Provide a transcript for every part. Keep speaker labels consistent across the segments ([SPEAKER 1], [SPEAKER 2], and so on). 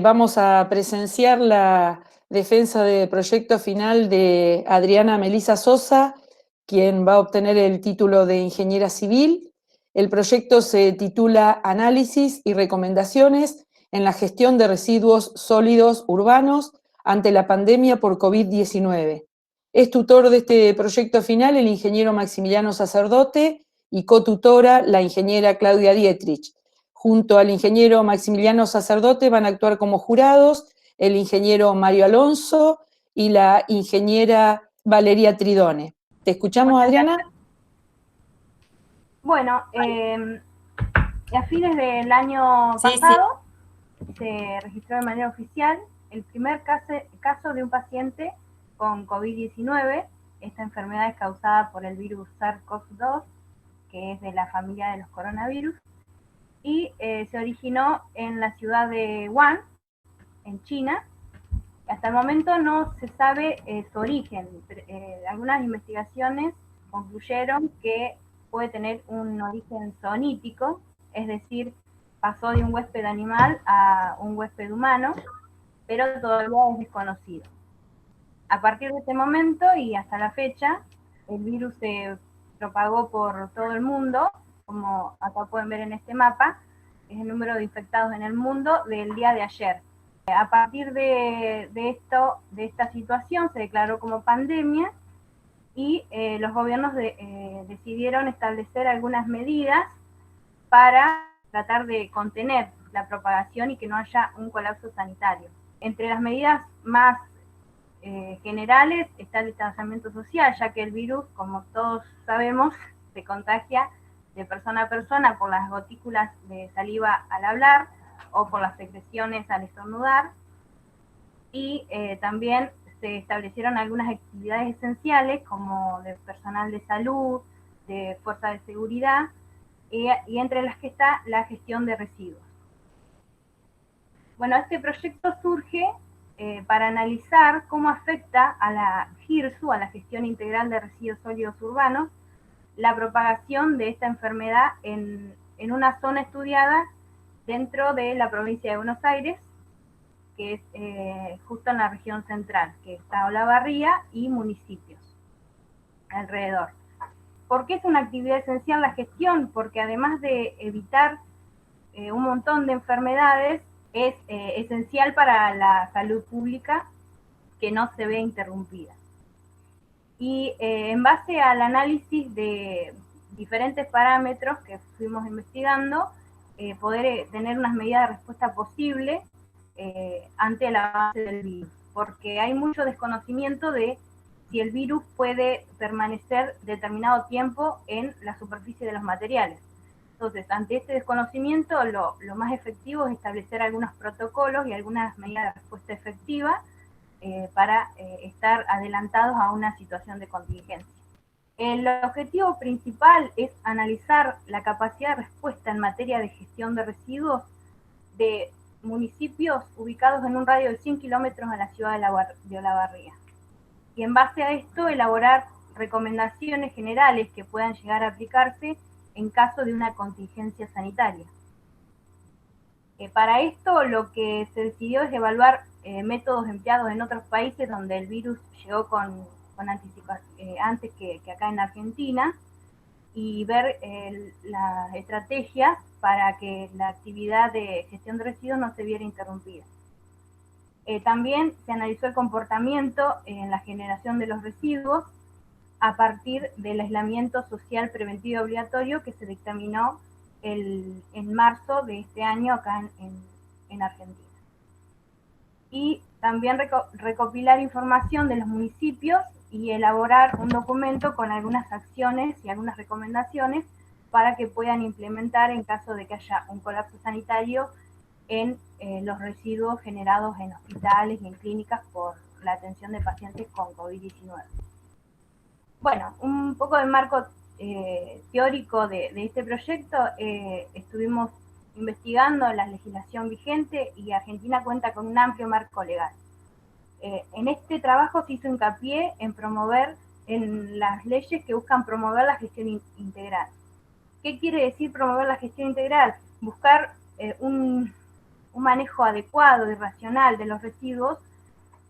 [SPEAKER 1] vamos a presenciar la defensa de proyecto final de Adriana Melisa Sosa, quien va a obtener el título de ingeniera civil. El proyecto se titula Análisis y recomendaciones en la gestión de residuos sólidos urbanos ante la pandemia por COVID-19. Es tutor de este proyecto final el ingeniero Maximiliano Sacerdote y cotutora la ingeniera Claudia Dietrich. Junto al ingeniero Maximiliano Sacerdote van a actuar como jurados el ingeniero Mario Alonso y la ingeniera Valeria Tridone. ¿Te escuchamos, Adriana?
[SPEAKER 2] Bueno, a fines del año pasado se registró de manera oficial el primer caso de un paciente con COVID-19. Esta enfermedad es causada por el virus SARS-CoV-2, que es de la familia de los coronavirus, y se originó en la ciudad de Wuhan, en China. Hasta el momento no se sabe su origen. Algunas investigaciones concluyeron que puede tener un origen zoonítico, es decir, pasó de un huésped animal a un huésped humano, pero todavía es desconocido. A partir de este momento y hasta la fecha, el virus se propagó por todo el mundo, como acá pueden ver en este mapa, es el número de infectados en el mundo del día de ayer. A partir de esta situación se declaró como pandemia y los gobiernos decidieron establecer algunas medidas para tratar de contener la propagación y que no haya un colapso sanitario. Entre las medidas más generales está el distanciamiento social, ya que el virus, como todos sabemos, se contagia de persona a persona por las gotículas de saliva al hablar o por las secreciones al estornudar. Y también se establecieron algunas actividades esenciales como de personal de salud, de fuerza de seguridad, y entre las que está la gestión de residuos. Bueno, este proyecto surge para analizar cómo afecta a la GIRSU, a la Gestión Integral de Residuos Sólidos Urbanos, la propagación de esta enfermedad en una zona estudiada dentro de la provincia de Buenos Aires, que es justo en la región central, que está Olavarría y municipios alrededor. ¿Por qué es una actividad esencial la gestión? Porque además de evitar un montón de enfermedades, es esencial para la salud pública que no se ve interrumpida. Y en base al análisis de diferentes parámetros que fuimos investigando, poder tener unas medidas de respuesta posible ante el avance del virus, porque hay mucho desconocimiento de si el virus puede permanecer determinado tiempo en la superficie de los materiales. Entonces, ante este desconocimiento, lo más efectivo es establecer algunos protocolos y algunas medidas de respuesta efectiva para estar adelantados a una situación de contingencia. El objetivo principal es analizar la capacidad de respuesta en materia de gestión de residuos de municipios ubicados en un radio de 100 kilómetros a la ciudad de Olavarría. Y en base a esto, elaborar recomendaciones generales que puedan llegar a aplicarse en caso de una contingencia sanitaria. Para esto, lo que se decidió es evaluar métodos empleados en otros países donde el virus llegó con anticipación, antes que acá en Argentina, y ver las estrategias para que la actividad de gestión de residuos no se viera interrumpida. También se analizó el comportamiento en la generación de los residuos a partir del aislamiento social preventivo obligatorio que se dictaminó en marzo de este año acá en Argentina. Y también recopilar información de los municipios y elaborar un documento con algunas acciones y algunas recomendaciones para que puedan implementar en caso de que haya un colapso sanitario en los residuos generados en hospitales y en clínicas por la atención de pacientes con COVID-19. Bueno, un poco de marco teórico de este proyecto. Estuvimos investigando la legislación vigente y Argentina cuenta con un amplio marco legal. En este trabajo se hizo hincapié en las leyes que buscan promover la gestión integral. ¿Qué quiere decir promover la gestión integral? Buscar un un manejo adecuado y racional de los residuos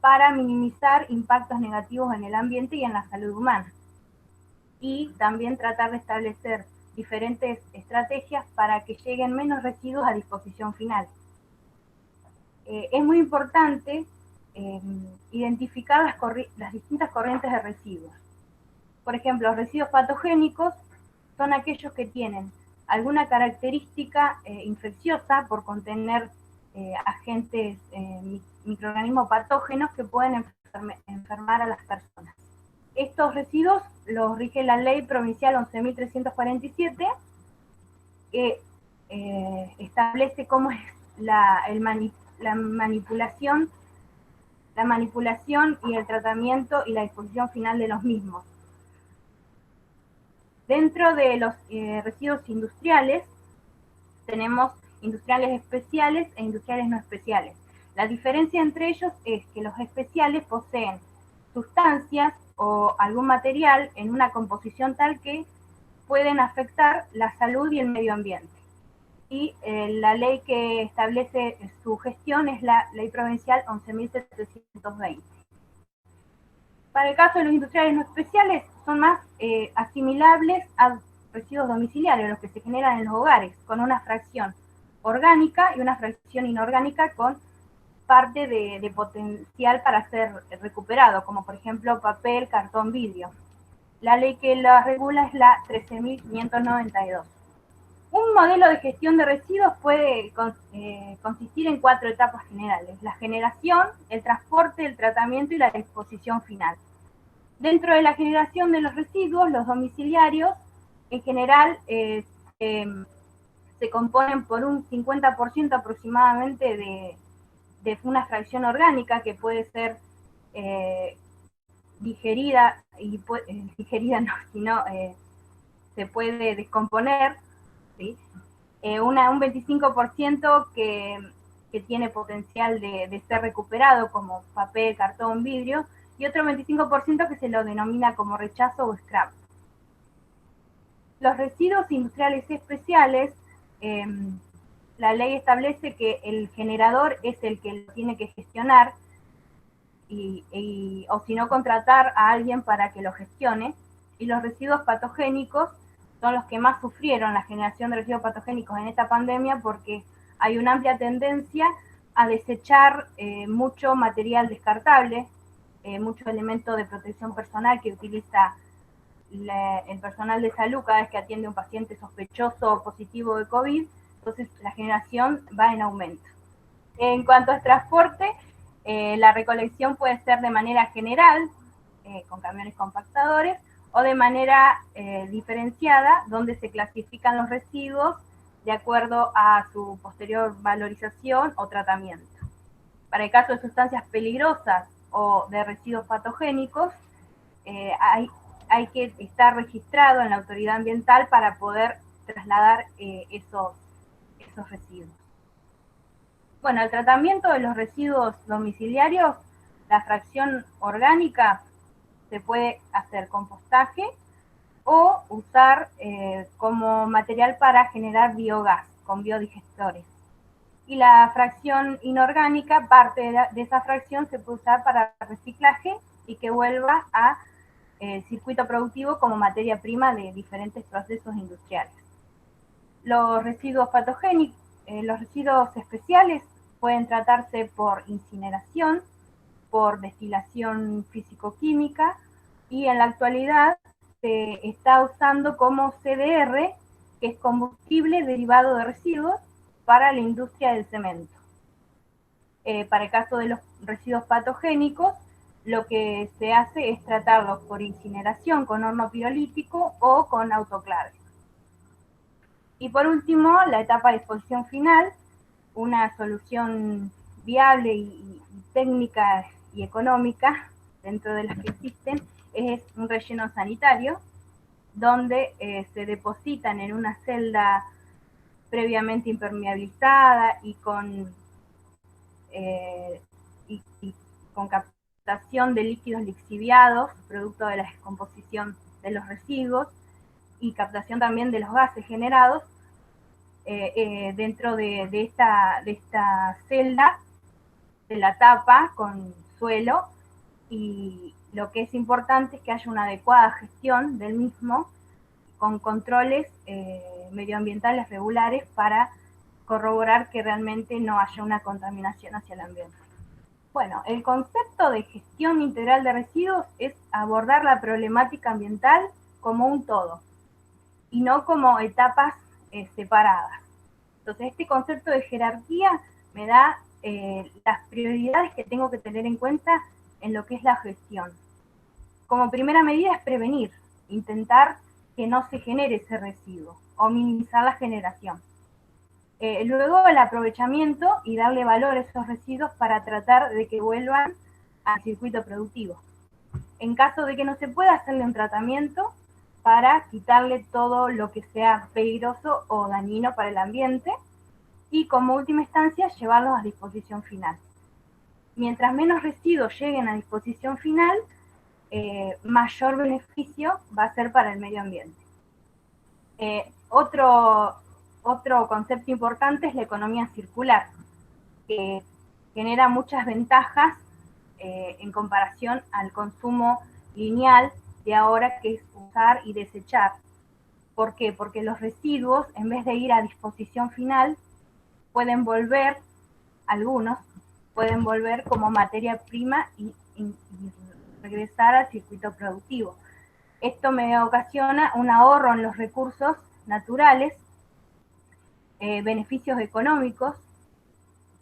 [SPEAKER 2] para minimizar impactos negativos en el ambiente y en la salud humana. Y también tratar de establecer diferentes estrategias para que lleguen menos residuos a disposición final. Es muy importante identificar las distintas corrientes de residuos. Por ejemplo, los residuos patogénicos son aquellos que tienen alguna característica infecciosa por contener agentes, microorganismos patógenos que pueden enfermar a las personas. Estos residuos los rige la ley provincial 11.347, que establece cómo es la manipulación y el tratamiento y la disposición final de los mismos. Dentro de los residuos industriales, tenemos industriales especiales e industriales no especiales. La diferencia entre ellos es que los especiales poseen sustancias o algún material en una composición tal que pueden afectar la salud y el medio ambiente. Y la ley que establece su gestión es la ley provincial 11.720. Para el caso de los industriales no especiales, son más asimilables a residuos domiciliarios, los que se generan en los hogares, con una fracción orgánica y una fracción inorgánica con parte de potencial para ser recuperado, como por ejemplo papel, cartón, vidrio. La ley que la regula es la 13.592. Un modelo de gestión de residuos puede consistir en 4 etapas generales: la generación, el transporte, el tratamiento y la disposición final. Dentro de la generación de los residuos, los domiciliarios, en general, se componen por un 50% aproximadamente de una fracción orgánica que puede ser digerida, digerida no, sino se puede descomponer, ¿sí? Un 25% que tiene potencial de ser recuperado, como papel, cartón, vidrio, y otro 25% que se lo denomina como rechazo o scrap. Los residuos industriales especiales, la ley establece que el generador es el que lo tiene que gestionar, o si no, contratar a alguien para que lo gestione, y los residuos patogénicos son los que más sufrieron la generación de residuos patogénicos en esta pandemia, porque hay una amplia tendencia a desechar mucho material descartable, mucho elemento de protección personal que utiliza el personal de salud cada vez que atiende a un paciente sospechoso o positivo de COVID. Entonces la generación va en aumento. En cuanto al transporte, la recolección puede ser de manera general, con camiones compactadores, o de manera diferenciada, donde se clasifican los residuos de acuerdo a su posterior valorización o tratamiento. Para el caso de sustancias peligrosas o de residuos patogénicos, hay que estar registrado en la autoridad ambiental para poder trasladar esos residuos. Bueno, el tratamiento de los residuos domiciliarios, la fracción orgánica se puede hacer compostaje o usar como material para generar biogás con biodigestores. Y la fracción inorgánica, parte de esa fracción se puede usar para reciclaje y que vuelva a circuito productivo como materia prima de diferentes procesos industriales. Los residuos patogénicos, los residuos especiales pueden tratarse por incineración, por destilación físico-química, y en la actualidad se está usando como CDR, que es combustible derivado de residuos, para la industria del cemento. Para el caso de los residuos patogénicos, lo que se hace es tratarlos por incineración con horno pirolítico o con autoclave. Y por último, la etapa de disposición final, una solución viable y técnica y económica dentro de las que existen, es un relleno sanitario, donde se depositan en una celda previamente impermeabilizada y con captación de líquidos lixiviados, producto de la descomposición de los residuos, y captación también de los gases generados, dentro de esta celda, de la tapa con suelo, y lo que es importante es que haya una adecuada gestión del mismo con controles medioambientales regulares para corroborar que realmente no haya una contaminación hacia el ambiente. Bueno, el concepto de gestión integral de residuos es abordar la problemática ambiental como un todo y no como etapas separadas. Entonces, este concepto de jerarquía me da las prioridades que tengo que tener en cuenta en lo que es la gestión. Como primera medida es prevenir, intentar que no se genere ese residuo o minimizar la generación. Luego el aprovechamiento y darle valor a esos residuos para tratar de que vuelvan al circuito productivo. En caso de que no se pueda, hacerle un tratamiento para quitarle todo lo que sea peligroso o dañino para el ambiente y como última instancia llevarlos a disposición final. Mientras menos residuos lleguen a disposición final, mayor beneficio va a ser para el medio ambiente. Otro concepto importante es la economía circular, que genera muchas ventajas en comparación al consumo lineal de ahora, que es usar y desechar. ¿Por qué? Porque los residuos, en vez de ir a disposición final, pueden volver, algunos, pueden volver como materia prima y regresar al circuito productivo. Esto me ocasiona un ahorro en los recursos naturales, beneficios económicos,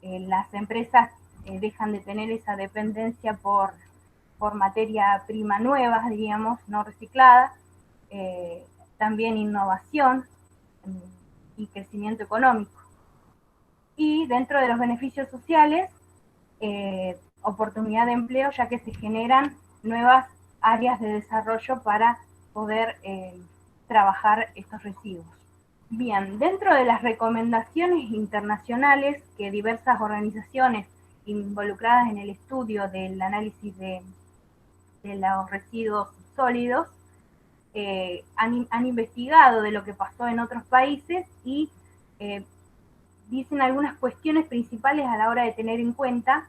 [SPEAKER 2] las empresas dejan de tener esa dependencia por materia prima nueva, diríamos, no reciclada, también innovación y crecimiento económico. Y dentro de los beneficios sociales, oportunidad de empleo, ya que se generan nuevas áreas de desarrollo para poder trabajar estos residuos. Bien, dentro de las recomendaciones internacionales que diversas organizaciones involucradas en el estudio del análisis de los residuos sólidos han investigado de lo que pasó en otros países y dicen algunas cuestiones principales a la hora de tener en cuenta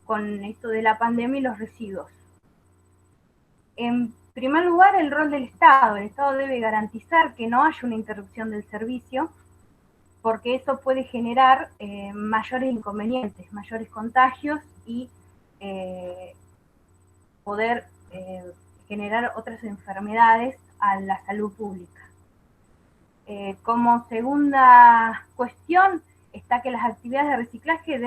[SPEAKER 2] con esto de la pandemia y los residuos. En primer lugar, el rol del Estado. El Estado debe garantizar que no haya una interrupción del servicio, porque eso puede generar mayores inconvenientes, mayores contagios y poder generar otras enfermedades a la salud pública. Como segunda cuestión está que las actividades de reciclaje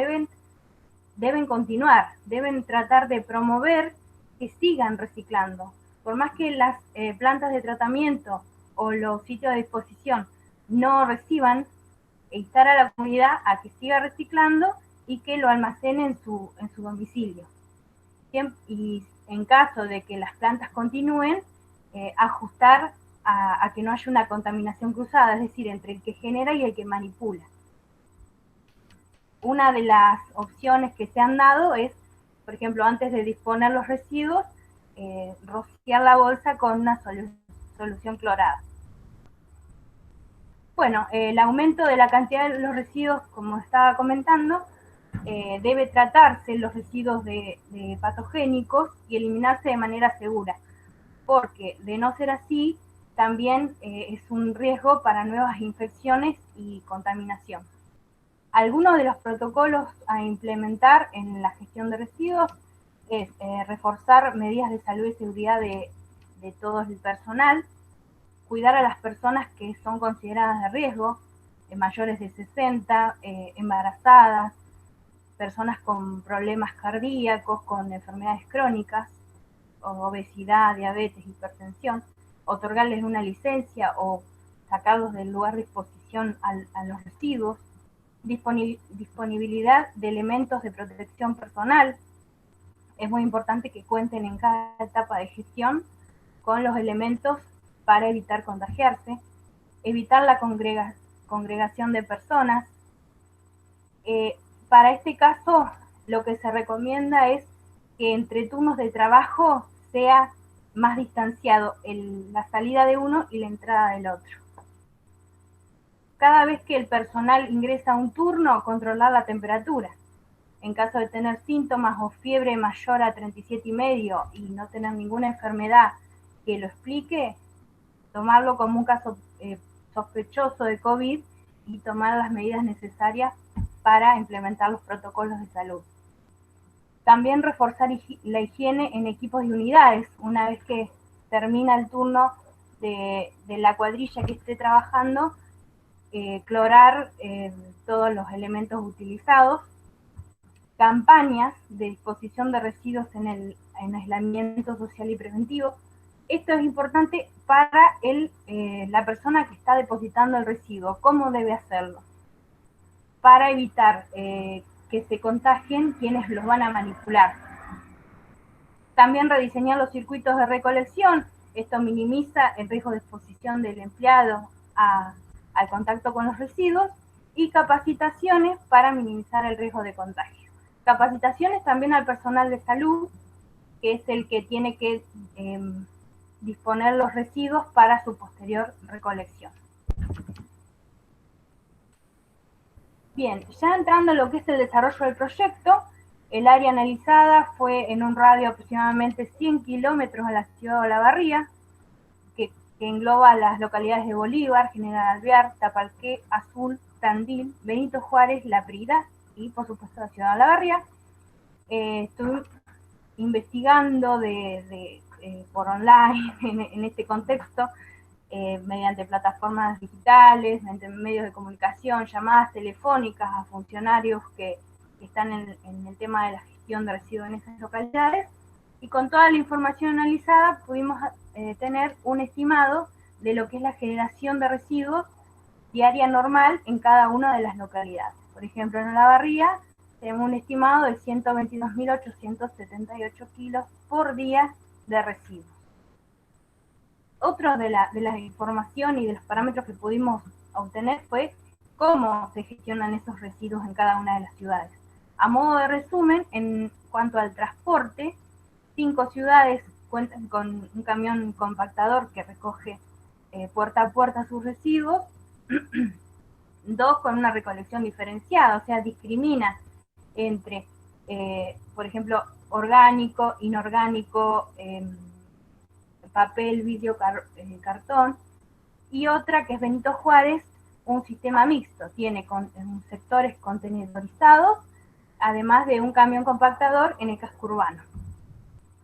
[SPEAKER 2] deben continuar, deben tratar de promover que sigan reciclando. Por más que las plantas de tratamiento o los sitios de disposición no reciban, instar a la comunidad a que siga reciclando y que lo almacene en su domicilio. Y en caso de que las plantas continúen, ajustar a que no haya una contaminación cruzada, es decir, entre el que genera y el que manipula. Una de las opciones que se han dado es, por ejemplo, antes de disponer los residuos, rociar la bolsa con una solución clorada. Bueno, el aumento de la cantidad de los residuos, como estaba comentando, debe tratarse los residuos de patogénicos y eliminarse de manera segura, porque de no ser así, también es un riesgo para nuevas infecciones y contaminación. Algunos de los protocolos a implementar en la gestión de residuos es reforzar medidas de salud y seguridad de todo el personal, cuidar a las personas que son consideradas de riesgo, mayores de 60, embarazadas, personas con problemas cardíacos, con enfermedades crónicas, obesidad, diabetes, hipertensión, otorgarles una licencia o sacarlos del lugar de exposición a los residuos, disponibilidad de elementos de protección personal. Es muy importante que cuenten en cada etapa de gestión con los elementos para evitar contagiarse, evitar la congregación de personas. Para este caso, lo que se recomienda es que entre turnos de trabajo sea más distanciado la salida de uno y la entrada del otro. cada vez que el personal ingresa a un turno, controlar la temperatura. En caso de tener síntomas o fiebre mayor a 37,5 y no tener ninguna enfermedad que lo explique, tomarlo como un caso sospechoso de COVID y tomar las medidas necesarias para implementar los protocolos de salud. También reforzar la higiene en equipos y unidades. Una vez que termina el turno de la cuadrilla que esté trabajando, clorar todos los elementos utilizados, campañas de disposición de residuos en aislamiento social y preventivo. Esto es importante para la persona que está depositando el residuo, cómo debe hacerlo, para evitar que se contagien quienes los van a manipular. También rediseñar los circuitos de recolección. Esto minimiza el riesgo de exposición del empleado al contacto con los residuos, y capacitaciones para minimizar el riesgo de contagio. Capacitaciones también al personal de salud, que es el que tiene que disponer los residuos para su posterior recolección. Bien, ya entrando en lo que es el desarrollo del proyecto, el área analizada fue en un radio de aproximadamente 100 kilómetros a la ciudad de Olavarría, que engloba las localidades de Bolívar, General Alvear, Tapalqué, Azul, Tandil, Benito Juárez, La Prida y, por supuesto, la ciudad de Olavarría. Estuve investigando por online en este contexto, mediante plataformas digitales, mediante medios de comunicación, llamadas telefónicas a funcionarios que están en el tema de la gestión de residuos en esas localidades, y con toda la información analizada pudimos tener un estimado de lo que es la generación de residuos diaria normal en cada una de las localidades. Por ejemplo, en Olavarría tenemos un estimado de 122.878 kilos por día de residuos. Otro de la información y de los parámetros que pudimos obtener fue cómo se gestionan esos residuos en cada una de las ciudades. A modo de resumen, en cuanto al transporte, 5 ciudades cuentan con un camión compactador que recoge puerta a puerta sus residuos, 2 con una recolección diferenciada, o sea, discrimina entre, por ejemplo, orgánico, inorgánico, papel, vidrio, cartón, y otra que es Benito Juárez, un sistema mixto, tiene sectores contenedorizados, además de un camión compactador en el casco urbano.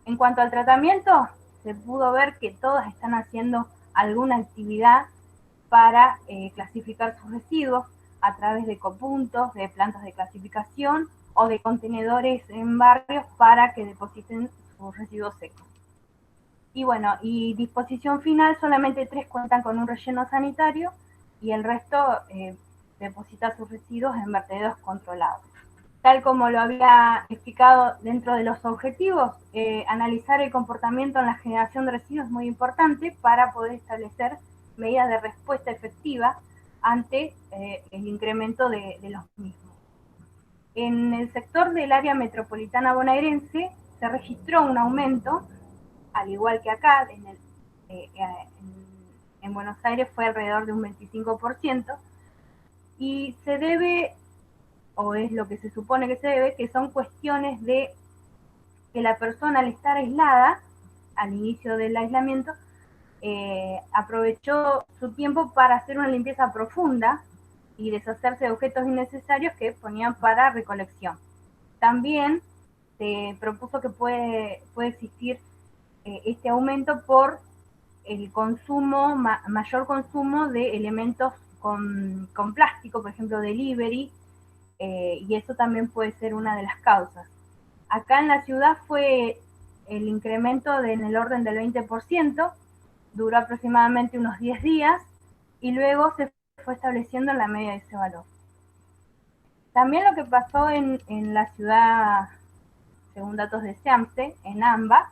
[SPEAKER 2] En cuanto al tratamiento, se pudo ver que todas están haciendo alguna actividad para clasificar sus residuos a través de ecopuntos, de plantas de clasificación o de contenedores en barrios para que depositen sus residuos secos. Y bueno, y disposición final, solamente 3 cuentan con un relleno sanitario y el resto deposita sus residuos en vertederos controlados. Tal como lo había explicado dentro de los objetivos, analizar el comportamiento en la generación de residuos es muy importante para poder establecer medidas de respuesta efectiva ante el incremento de los mismos. En el sector del área metropolitana bonaerense se registró un aumento, al igual que acá, en Buenos Aires fue alrededor de un 25%, y se debe, o es lo que se supone que se debe, que son cuestiones de que la persona, al estar aislada, al inicio del aislamiento, aprovechó su tiempo para hacer una limpieza profunda y deshacerse de objetos innecesarios que ponían para recolección. También se propuso que puede existir este aumento por el consumo, mayor consumo de elementos con plástico, por ejemplo, delivery, y eso también puede ser una de las causas. Acá en la ciudad fue el incremento en el orden del 20%, duró aproximadamente unos 10 días, y luego se fue estableciendo en la media de ese valor. También lo que pasó en la ciudad, según datos de SEAMSE, en AMBA,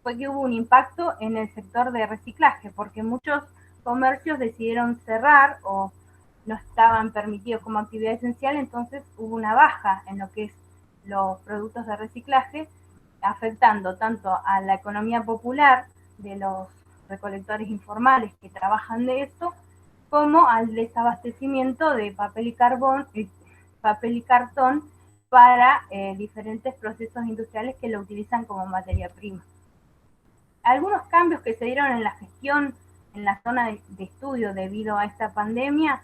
[SPEAKER 2] fue que hubo un impacto en el sector de reciclaje, porque muchos comercios decidieron cerrar o no estaban permitidos como actividad esencial, entonces hubo una baja en lo que es los productos de reciclaje, afectando tanto a la economía popular de los recolectores informales que trabajan de esto, como al desabastecimiento de papel y cartón para diferentes procesos industriales que lo utilizan como materia prima. Algunos cambios que se dieron en la gestión en la zona de estudio debido a esta pandemia,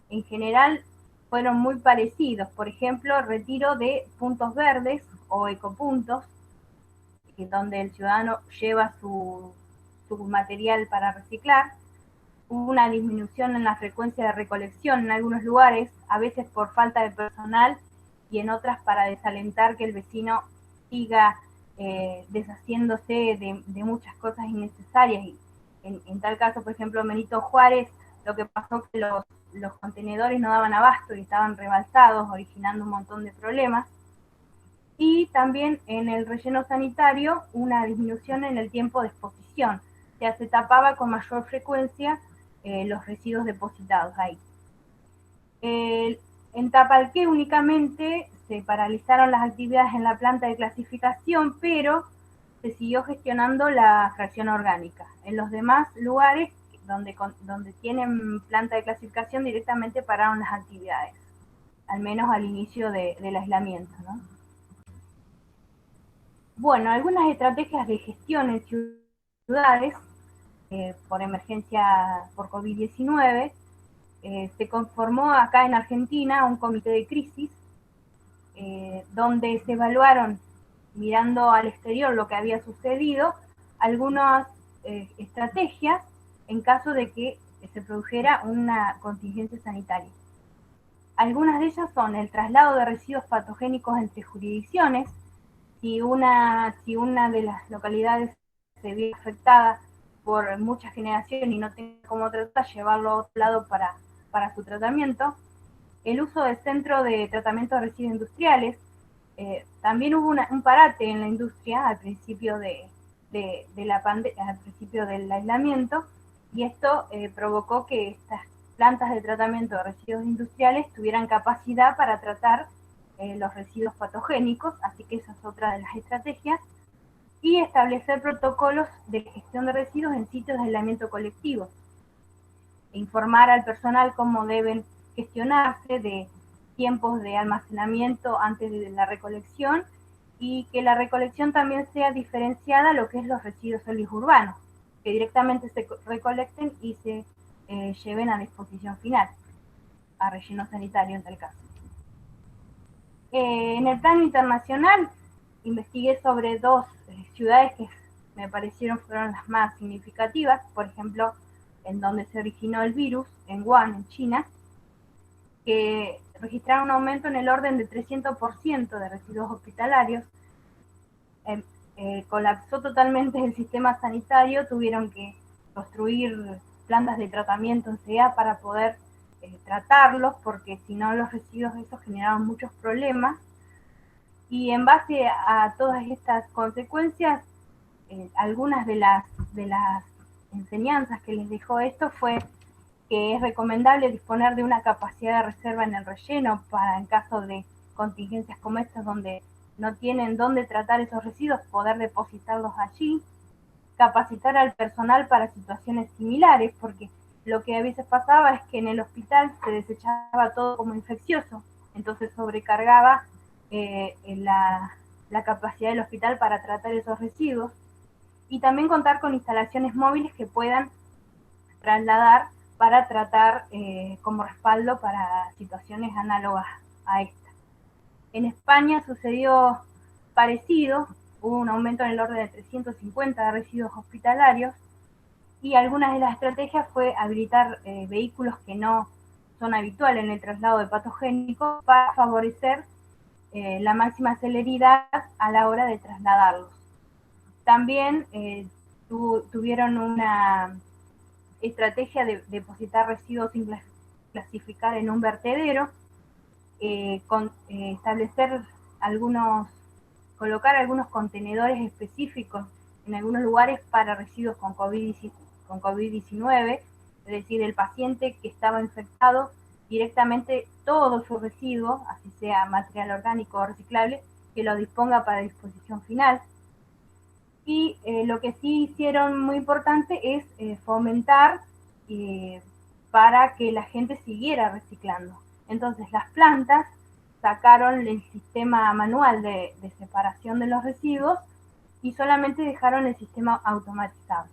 [SPEAKER 2] en general fueron muy parecidos. Por ejemplo, retiro de puntos verdes o ecopuntos, donde el ciudadano lleva su material para reciclar. Hubo una disminución en la frecuencia de recolección en algunos lugares, a veces por falta de personal y en otras para desalentar que el vecino siga deshaciéndose de muchas cosas innecesarias. Y en tal caso, por ejemplo, Benito Juárez, lo que pasó es que los contenedores no daban abasto y estaban rebalsados, originando un montón de problemas. Y también en el relleno sanitario, una disminución en el tiempo de exposición. O sea, se tapaba con mayor frecuencia los residuos depositados ahí. En Tapalqué únicamente se paralizaron las actividades en la planta de clasificación, pero se siguió gestionando la fracción orgánica. En los demás lugares donde tienen planta de clasificación directamente pararon las actividades, al menos al inicio del aislamiento, ¿no? Bueno, algunas estrategias de gestión en ciudades por emergencia por COVID-19, se conformó acá en Argentina un comité de crisis donde se evaluaron, mirando al exterior lo que había sucedido, algunas estrategias en caso de que se produjera una contingencia sanitaria. Algunas de ellas son el traslado de residuos patogénicos entre jurisdicciones. Si una de las localidades se ve afectada por mucha generación y no tiene cómo tratar, llevarlo a otro lado para su tratamiento. El uso del centro de tratamiento de residuos industriales. También hubo un parate en la industria al principio al principio del aislamiento, y esto provocó que estas plantas de tratamiento de residuos industriales tuvieran capacidad para tratar los residuos patogénicos, así que esa es otra de las estrategias. Y establecer protocolos de gestión de residuos en sitios de aislamiento colectivo. Informar al personal cómo deben gestionarse, de tiempos de almacenamiento antes de la recolección, y que la recolección también sea diferenciada a lo que es los residuos sólidos urbanos, que directamente se recolecten y se lleven a disposición final, a relleno sanitario en tal caso. En el plano internacional, investigué sobre dos ciudades que me parecieron fueron las más significativas, por ejemplo, en donde se originó el virus, en Wuhan, en China, que registraron un aumento en el orden de 300% de residuos hospitalarios. Colapsó totalmente el sistema sanitario, tuvieron que construir plantas de tratamiento en CEA para poder tratarlos, porque si no los residuos esos generaban muchos problemas. Y en base a todas estas consecuencias, algunas de las enseñanzas que les dejó esto fue que es recomendable disponer de una capacidad de reserva en el relleno para en caso de contingencias como estas donde no tienen dónde tratar esos residuos, poder depositarlos allí. Capacitar al personal para situaciones similares, porque lo que a veces pasaba es que en el hospital se desechaba todo como infeccioso, entonces sobrecargaba la capacidad del hospital para tratar esos residuos. Y también contar con instalaciones móviles que puedan trasladar para tratar como respaldo para situaciones análogas a esta. En España sucedió parecido, hubo un aumento en el orden de 350 de residuos hospitalarios, y algunas de las estrategias fue habilitar vehículos que no son habituales en el traslado de patogénicos para favorecer la máxima celeridad a la hora de trasladarlos. También tuvieron una estrategia de depositar residuos sin clasificar en un vertedero, establecer colocar algunos contenedores específicos en algunos lugares para residuos con COVID-19, es decir, el paciente que estaba infectado directamente todo su residuo, así sea material orgánico o reciclable, que lo disponga para disposición final. Y lo que sí hicieron muy importante es fomentar para que la gente siguiera reciclando. Entonces las plantas sacaron el sistema manual de separación de los residuos y solamente dejaron el sistema automatizado.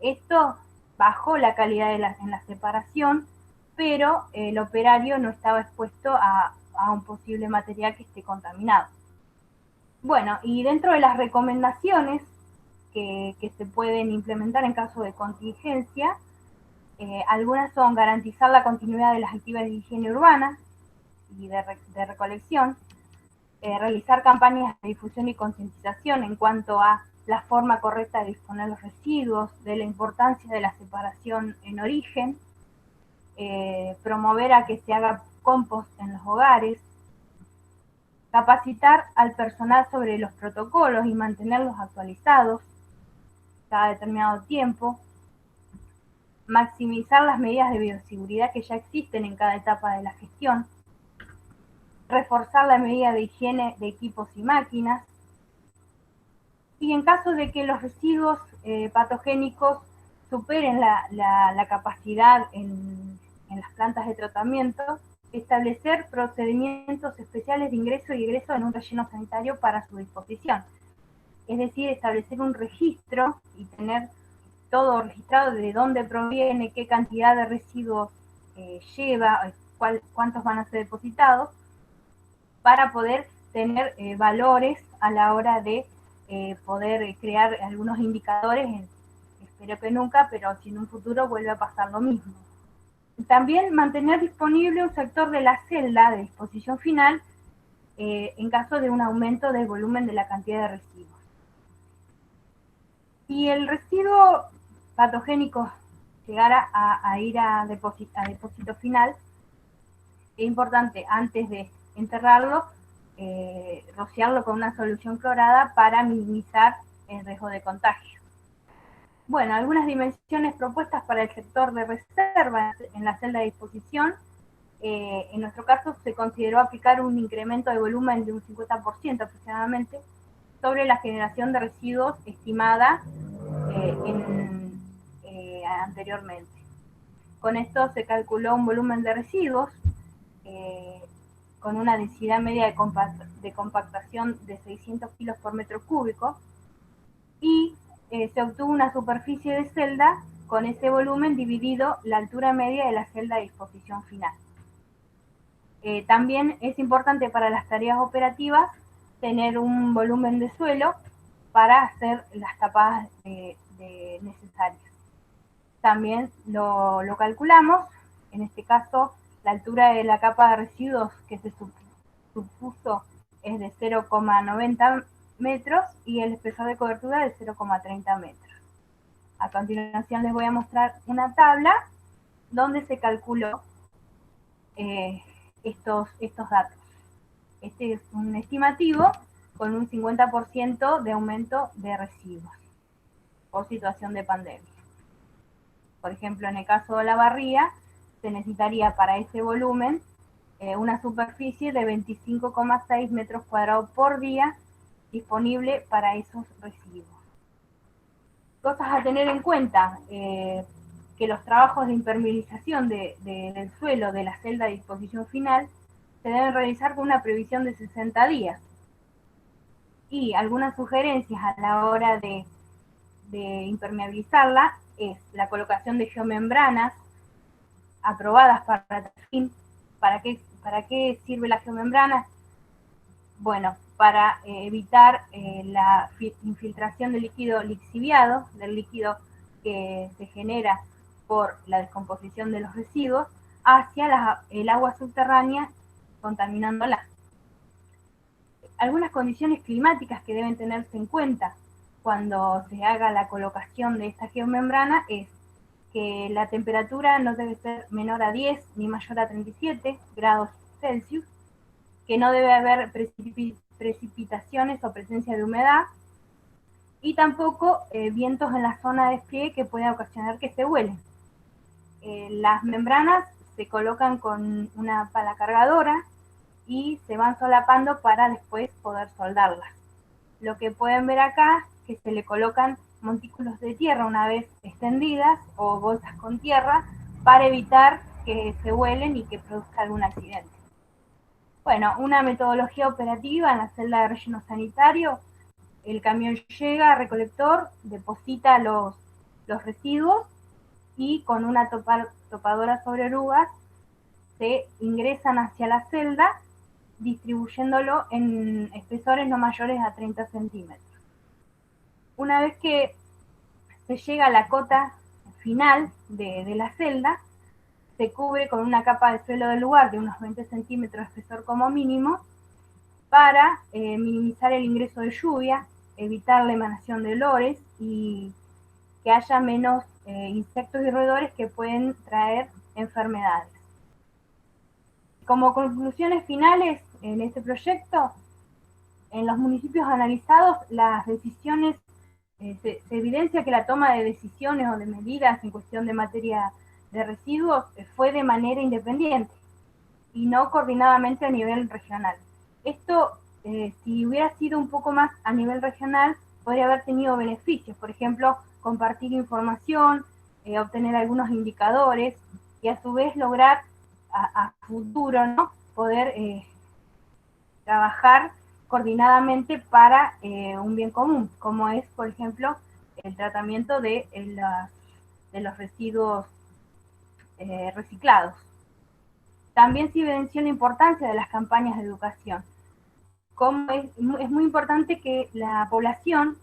[SPEAKER 2] Esto bajó la calidad en la separación, pero el operario no estaba expuesto a un posible material que esté contaminado. Bueno, y dentro de las recomendaciones que se pueden implementar en caso de contingencia, algunas son garantizar la continuidad de las actividades de higiene urbana y de recolección, realizar campañas de difusión y concientización en cuanto a la forma correcta de disponer los residuos, de la importancia de la separación en origen, promover a que se haga compost en los hogares, capacitar al personal sobre los protocolos y mantenerlos actualizados cada determinado tiempo, maximizar las medidas de bioseguridad que ya existen en cada etapa de la gestión, reforzar la medida de higiene de equipos y máquinas, y en caso de que los residuos patogénicos superen la capacidad en las plantas de tratamiento, establecer procedimientos especiales de ingreso y egreso en un relleno sanitario para su disposición. Es decir, establecer un registro y tener todo registrado de dónde proviene, qué cantidad de residuos lleva, cuántos van a ser depositados, para poder tener valores a la hora de poder crear algunos indicadores, espero que nunca, pero si en un futuro vuelve a pasar lo mismo. También mantener disponible un sector de la celda de disposición final en caso de un aumento del volumen de la cantidad de residuos. Si el residuo patogénico llegara a ir a depósito final, es importante antes de enterrarlo, rociarlo con una solución clorada para minimizar el riesgo de contagio. Bueno, algunas dimensiones propuestas para el sector de reserva en la celda de disposición. En nuestro caso se consideró aplicar un incremento de volumen de un 50% aproximadamente sobre la generación de residuos estimada anteriormente. Con esto se calculó un volumen de residuos con una densidad media de compactación de 600 kilos por metro cúbico y se obtuvo una superficie de celda con ese volumen dividido la altura media de la celda de disposición final. También es importante para las tareas operativas tener un volumen de suelo para hacer las tapadas necesarias. También lo calculamos, en este caso la altura de la capa de residuos que se supuso es de 0,90 metros y el espesor de cobertura de 0,30 metros. A continuación les voy a mostrar una tabla donde se calculó estos datos. Este es un estimativo con un 50% de aumento de residuos por situación de pandemia. Por ejemplo, en el caso de Olavarría, se necesitaría para ese volumen una superficie de 25,6 metros cuadrados por día disponible para esos residuos. Cosas a tener en cuenta, que los trabajos de impermeabilización del suelo de la celda de disposición final se deben realizar con una previsión de 60 días. Y algunas sugerencias a la hora de impermeabilizarla es la colocación de geomembranas aprobadas para el fin. ¿Para qué sirve la geomembrana? Bueno, para evitar la infiltración del líquido lixiviado, del líquido que se genera por la descomposición de los residuos, hacia el agua subterránea, contaminándola. Algunas condiciones climáticas que deben tenerse en cuenta cuando se haga la colocación de esta geomembrana es que la temperatura no debe ser menor a 10 ni mayor a 37 grados Celsius, que no debe haber precipitaciones o presencia de humedad, y tampoco vientos en la zona de despliegue que puedan ocasionar que se vuelen. Las membranas se colocan con una pala cargadora y se van solapando para después poder soldarlas. Lo que pueden ver acá es que se le colocan montículos de tierra una vez extendidas o bolsas con tierra para evitar que se vuelen y que produzca algún accidente. Bueno, una metodología operativa en la celda de relleno sanitario: el camión llega al recolector, deposita los residuos y con una topadora sobre orugas se ingresan hacia la celda, distribuyéndolo en espesores no mayores a 30 centímetros. Una vez que se llega a la cota final de la celda, se cubre con una capa de suelo del lugar de unos 20 centímetros de espesor como mínimo, para minimizar el ingreso de lluvia, evitar la emanación de olores y que haya menos insectos y roedores que pueden traer enfermedades. Como conclusiones finales en este proyecto, en los municipios analizados, las decisiones, se evidencia que la toma de decisiones o de medidas en cuestión de materia de residuos fue de manera independiente y no coordinadamente a nivel regional. Esto, si hubiera sido un poco más a nivel regional, podría haber tenido beneficios, por ejemplo, compartir información, obtener algunos indicadores y a su vez lograr a futuro, ¿no?, poder trabajar coordinadamente para un bien común, como es, por ejemplo, el tratamiento de los residuos reciclados. También se evidenció la importancia de las campañas de educación. Como es muy importante que la población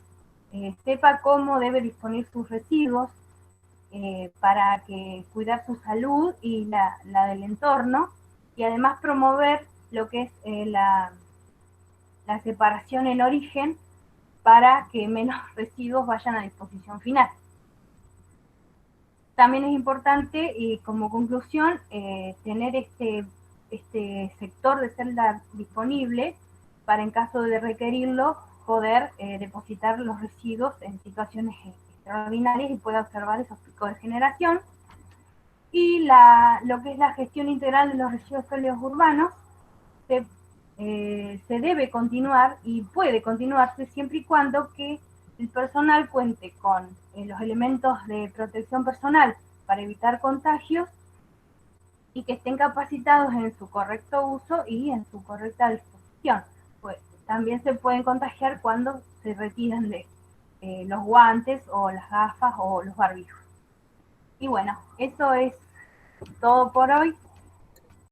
[SPEAKER 2] sepa cómo debe disponer sus residuos para cuidar su salud y la del entorno, y además promover lo que es la separación en origen para que menos residuos vayan a disposición final. También es importante, y como conclusión, tener este sector de celda disponible para, en caso de requerirlo, poder depositar los residuos en situaciones extraordinarias y pueda observar esos picos de generación. Y lo que es la gestión integral de los residuos sólidos urbanos se debe continuar y puede continuarse siempre y cuando que el personal cuente con los elementos de protección personal para evitar contagios y que estén capacitados en su correcto uso y en su correcta disposición. Pues también se pueden contagiar cuando se retiran de los guantes o las gafas o los barbijos. Y bueno, eso es todo por hoy.